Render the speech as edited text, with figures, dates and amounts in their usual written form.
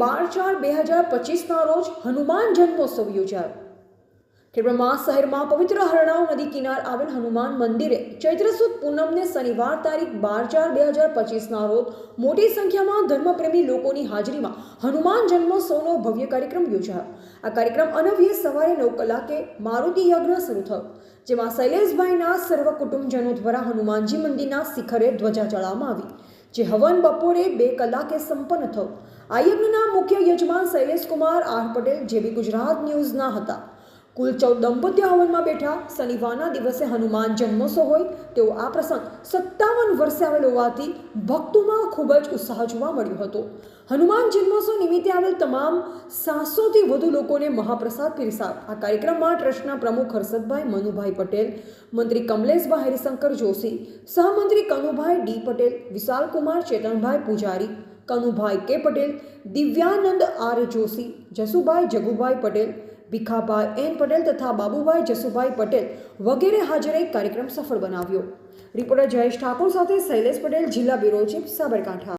12/4/2025ના રોજ હનુમાન જન્મોત્સવ યોજાયો। ખેડબ્રહ્મા શહેરમાં પવિત્ર હરણાવ નદી કિનાર આવેલ હનુમાન મંદિરે ચૈત્ર સુદ પૂનમને શનિવાર તારીખ 12/4/2025ના રોજ મોટી સંખ્યામાં ધર્મપ્રેમી લોકોની હાજરીમાં હનુમાન જન્મોત્સવનો ભવ્ય કાર્યક્રમ યોજાયો। આ કાર્યક્રમ અનવ્ય સવારે 9 કલાકે મારુતિ યજ્ઞ શરૂ થયો, જેમાં શૈલેષભાઈના સર્વ કુટુંબજનો દ્વારા હનુમાનજી મંદિરના શિખરે ધ્વજા ચડાવવામાં આવી, જે હવન બપોરે 2 કલાકે સંપન્ન થયો। આ યજ્ઞના મુખ્ય યજમાન શૈલેષકુમાર આર પટેલ જેબી ગુજરાત ન્યૂઝના હતા। કુલ 14 દંપતીઓ હવનમાં બેઠા। શનિવારના દિવસે હનુમાન જન્મોત્સવ હોય તેવો આ પ્રસંગ 57 વર્ષે આવેલ હોવાથી ભક્તોમાં ખૂબ જ ઉત્સાહ જોવા મળ્યો હતો। હનુમાન જન્મોત્સવ નિમિત્તે આવેલ તમામ 700થી વધુ લોકોને મહાપ્રસાદ પીરસાયો। આ કાર્યક્રમમાં ટ્રસ્ટના પ્રમુખ હર્ષદભાઈ મનુભાઈ પટેલ, મંત્રી કમલેશભાઈ હરિશંકર જોશી, સહમંત્રી કનુભાઈ ડી પટેલ, વિશાલકુમાર ચેતનભાઈ પૂજારી, કનુભાઈ કે પટેલ, દિવ્યાનંદ આર જોશી, જસુભાઈ જગુભાઈ પટેલ, ભીખાભાઈ એન પટેલ તથા બાબુભાઈ જસુભાઈ પટેલ વગેરે હાજરે કાર્યક્રમ સફળ બનાવ્યો। રિપોર્ટર જયેશ ઠાકોર સાથે શૈલેષ પટેલ, જિલ્લા બ્યુરો ચીફ, સાબરકાંઠા।